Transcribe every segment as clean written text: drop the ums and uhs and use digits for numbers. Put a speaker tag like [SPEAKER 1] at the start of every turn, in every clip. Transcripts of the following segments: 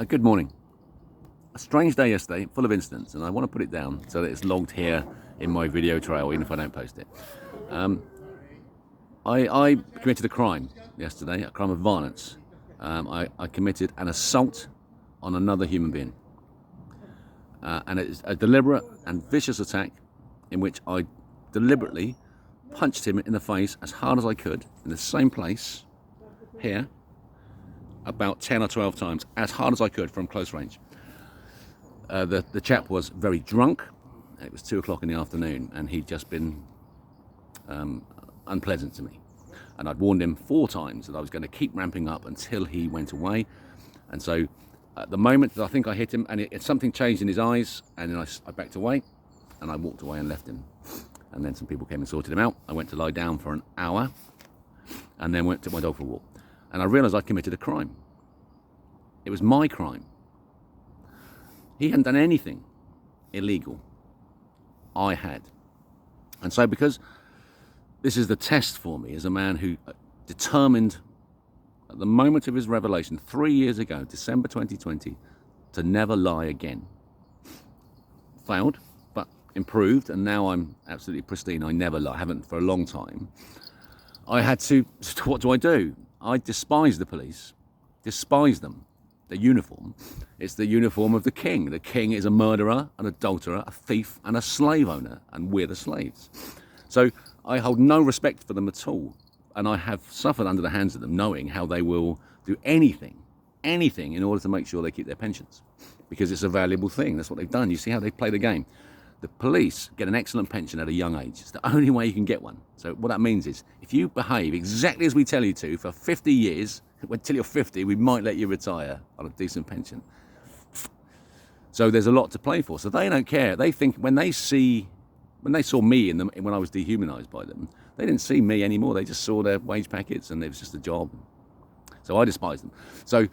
[SPEAKER 1] Good morning. A strange day yesterday, full of incidents, and I want to put it down so that it's logged here in my video trail, even if I don't post it. I committed a crime yesterday, a crime of violence. I committed an assault on another human being. And it is a deliberate and vicious attack in which I deliberately punched him in the face as hard as I could in the same place here about 10 or 12 times, as hard as I could from close range. The chap was very drunk. It was 2 o'clock in the afternoon, and he'd just been unpleasant to me. And I'd warned him 4 times that I was going to keep ramping up until he went away. And so at the moment that I think I hit him, and something changed in his eyes, and then I backed away, and I walked away and left him. And then some people came and sorted him out. I went to lie down for an hour, and then took my dog for a walk. And I realised I'd committed a crime. It was my crime. He hadn't done anything illegal. I had. And so because this is the test for me as a man who determined at the moment of his revelation 3 years ago, December 2020, to never lie again. Failed, but improved, and now I'm absolutely pristine. I never lie. I haven't for a long time. I had to, what do? I despise the police, despise them. The uniform, it's the uniform of the king. The king is a murderer, an adulterer, a thief, and a slave owner, and we're the slaves. So I hold no respect for them at all, and I have suffered under the hands of them, knowing how they will do anything in order to make sure they keep their pensions, because it's a valuable thing. That's what they've done. You see how they play the game. The police get an excellent pension at a young age. It's the only way you can get one. So what that means is, if you behave exactly as we tell you to for 50 years, until you're 50, we might let you retire on a decent pension. So there's a lot to play for. So they don't care. They think when they saw me when I was dehumanised by them, they didn't see me anymore. They just saw their wage packets, and it was just a job. So I despise them. So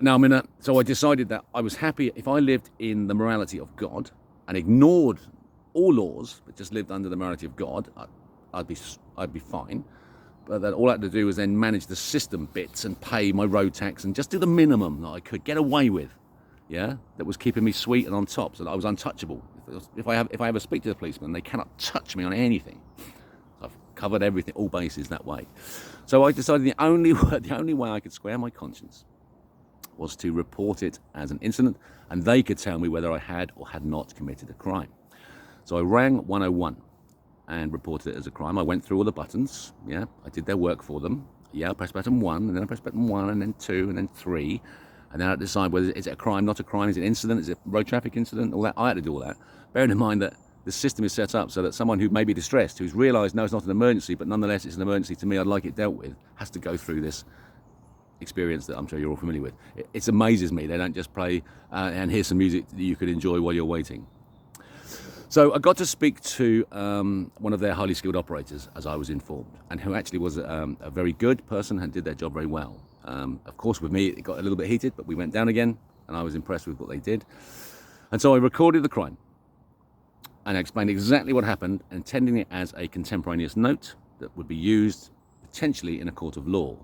[SPEAKER 1] now so I decided that I was happy if I lived in the morality of God and ignored all laws, but just lived under the morality of God, I'd be fine. But that all I had to do was then manage the system bits and pay my road tax and just do the minimum that I could get away with. Yeah, that was keeping me sweet and on top, so that I was untouchable. If I ever speak to the policeman, they cannot touch me on anything. So I've covered everything, all bases that way. So I decided the only way I could square my conscience was to report it as an incident, and they could tell me whether I had or had not committed a crime. So I rang 101 and reported it as a crime. I went through all the buttons. Yeah, I did their work for them. Yeah, I pressed button 1, and then I pressed button 1, and then 2, and then 3, and then I had to decide whether is it a crime, not a crime, is it an incident, is it a road traffic incident, all that. I had to do all that, bearing in mind that the system is set up so that someone who may be distressed, who's realised, no, it's not an emergency, but nonetheless it's an emergency to me, I'd like it dealt with, has to go through this experience that I'm sure you're all familiar with. It amazes me. They don't just play and hear some music that you could enjoy while you're waiting. So I got to speak to one of their highly skilled operators, as I was informed, and who actually was a very good person and did their job very well. Of course, with me, it got a little bit heated, but we went down again, and I was impressed with what they did. And so I recorded the crime, and I explained exactly what happened, intending it as a contemporaneous note that would be used potentially in a court of law.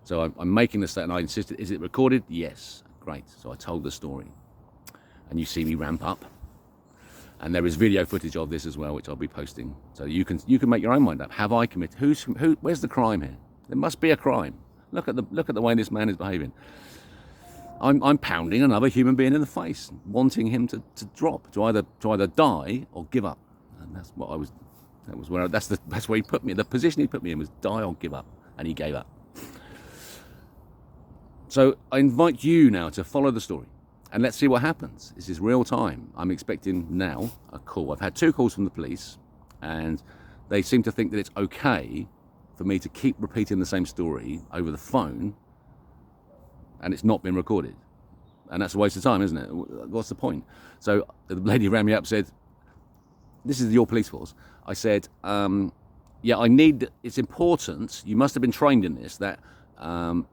[SPEAKER 1] So I'm making the statement. I insisted, is it recorded? Yes. Great. So I told the story, and you see me ramp up. And there is video footage of this as well, which I'll be posting. So you can make your own mind up. Have I committed? Where's the crime here? There must be a crime. Look at the way this man is behaving. I'm pounding another human being in the face, wanting him to drop, to either die or give up. And that's what I was. That's where he put me. The position he put me in was die or give up, and he gave up. So I invite you now to follow the story. And let's see what happens. This is real time. I'm expecting now a call. I've had 2 calls from the police, and they seem to think that it's okay for me to keep repeating the same story over the phone, and it's not been recorded. And that's a waste of time, isn't it? What's the point? So the lady rang me up, said, this is your police force. I said, yeah, it's important, you must have been trained in this, that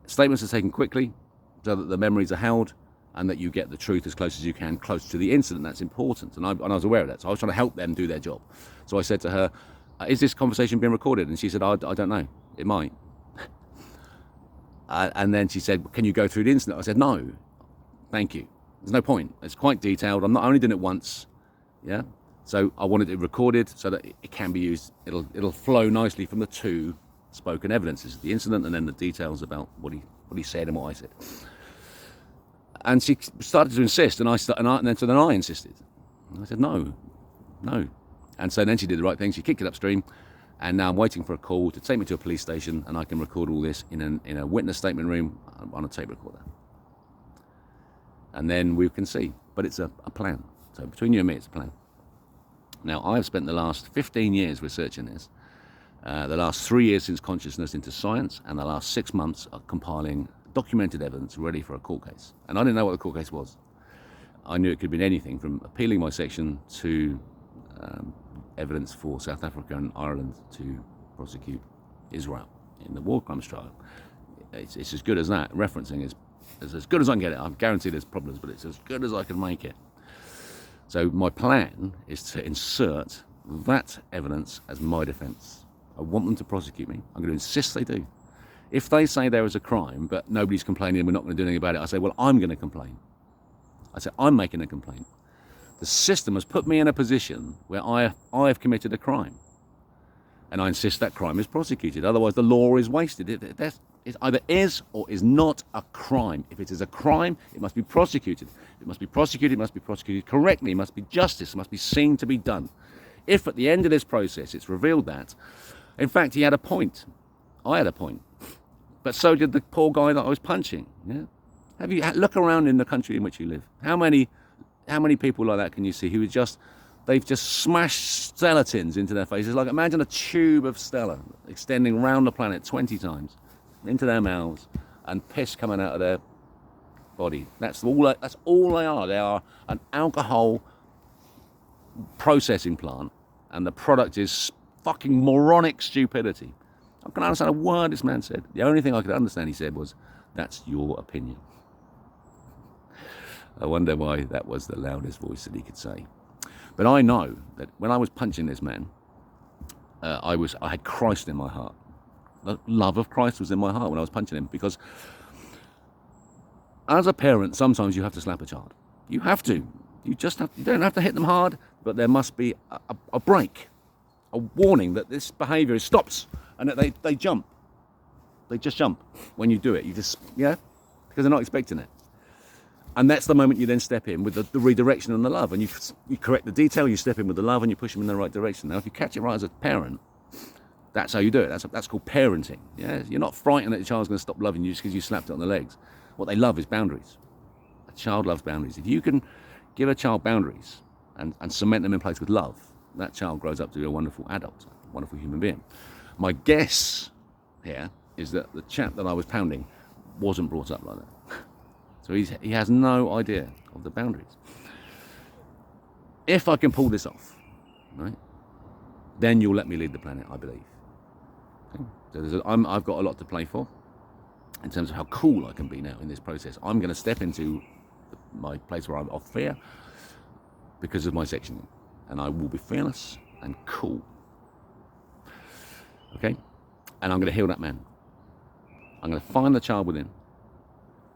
[SPEAKER 1] statements are taken quickly so that the memories are held, and that you get the truth as close as you can, close to the incident. That's important. And I was aware of that. So I was trying to help them do their job. So I said to her, is this conversation being recorded? And she said, I don't know. It might. And then she said, can you go through the incident? I said, no. Thank you. There's no point. It's quite detailed. I'm not only doing it once, yeah. So I wanted it recorded so that it can be used. It'll flow nicely from the two spoken evidences, the incident and then the details about what he said and what I said. And she started to insist, and then I insisted. And I said no. And so then she did the right thing. She kicked it upstream, and now I'm waiting for a call to take me to a police station, and I can record all this in a witness statement room on a tape recorder. And then we can see. But it's a plan. So between you and me, it's a plan. Now, I've spent the last 15 years researching this, the last 3 years since consciousness into science, and the last 6 months of compiling documented evidence ready for a court case. And I didn't know what the court case was. I knew it could be anything from appealing my section to evidence for South Africa and Ireland to prosecute Israel in the war crimes trial. It's as good as that. Referencing is as good as I can get it. I'm guaranteed there's problems, but it's as good as I can make it. So my plan is to insert that evidence as my defence. I want them to prosecute me. I'm going to insist they do. If they say there was a crime, but nobody's complaining and we're not going to do anything about it, I say, well, I'm going to complain. I say, I'm making a complaint. The system has put me in a position where I have committed a crime. And I insist that crime is prosecuted. Otherwise, the law is wasted. It either is or is not a crime. If it is a crime, it must be prosecuted. It must be prosecuted correctly. It must be justice. It must be seen to be done. If at the end of this process it's revealed that, in fact, he had a point. I had a point. But so did the poor guy that I was punching. Yeah? Look around in the country in which you live. How many people like that can you see who they've just smashed Stella tins into their faces? Like, imagine a tube of Stella extending round the planet 20 times into their mouths and piss coming out of their body. That's all they are. They are an alcohol processing plant, and the product is fucking moronic stupidity. I can understand a word this man said. The only thing I could understand he said was, "That's your opinion." I wonder why that was the loudest voice that he could say. But I know that when I was punching this man, I had Christ in my heart. The love of Christ was in my heart when I was punching him, because as a parent, sometimes you have to slap a child. You have to. You don't have to hit them hard, but there must be a break, a warning that this behaviour stops, and that they jump. They just jump when you do it. Because they're not expecting it. And that's the moment you then step in with the redirection and the love, and you correct the detail, you step in with the love, and you push them in the right direction. Now, if you catch it right as a parent, that's how you do it. That's called parenting. Yeah, you're not frightened that the child's going to stop loving you just because you slapped it on the legs. What they love is boundaries. A child loves boundaries. If you can give a child boundaries and cement them in place with love, that child grows up to be a wonderful adult, a wonderful human being. My guess here is that the chap that I was pounding wasn't brought up like that. So he has no idea of the boundaries. If I can pull this off, right, then you'll let me lead the planet, I believe. Okay? So I've got a lot to play for in terms of how cool I can be now in this process. I'm going to step into my place where I'm off fear because of my sectioning, and I will be fearless and cool. Okay? And I'm going to heal that man. I'm going to find the child within.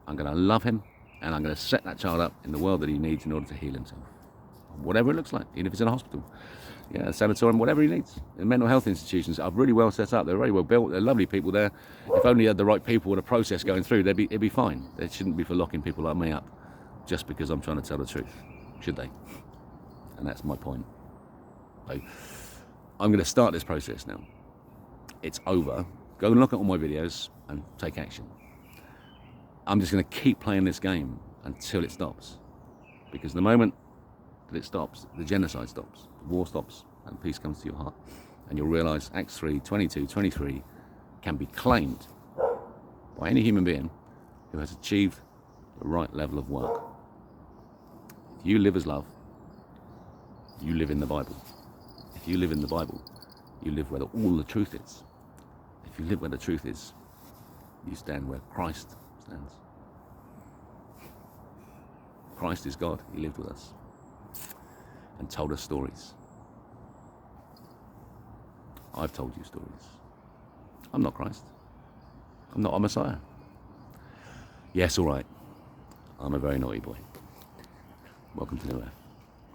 [SPEAKER 1] I'm going to love him, and I'm going to set that child up in the world that he needs in order to heal himself. Whatever it looks like, even if it's in a hospital, a sanatorium, whatever he needs. In mental health institutions are really well set up. They're very well built. They're lovely people there. If only you had the right people and a process going through, it'd be fine. They shouldn't be for locking people like me up just because I'm trying to tell the truth, should they? And that's my point. So I'm going to start this process now. It's over. Go and look at all my videos and take action. I'm just going to keep playing this game until it stops. Because the moment that it stops, the genocide stops, the war stops, and peace comes to your heart. And you'll realise Acts 3, 22, 23 can be claimed by any human being who has achieved the right level of work. If you live as love, you live in the Bible. If you live in the Bible, you live where all the truth is. If you live where the truth is, you stand where Christ stands. Christ is God. He lived with us and told us stories. I've told you stories. I'm not Christ. I'm not a Messiah. Yes, all right. I'm a very naughty boy. Welcome to New Earth.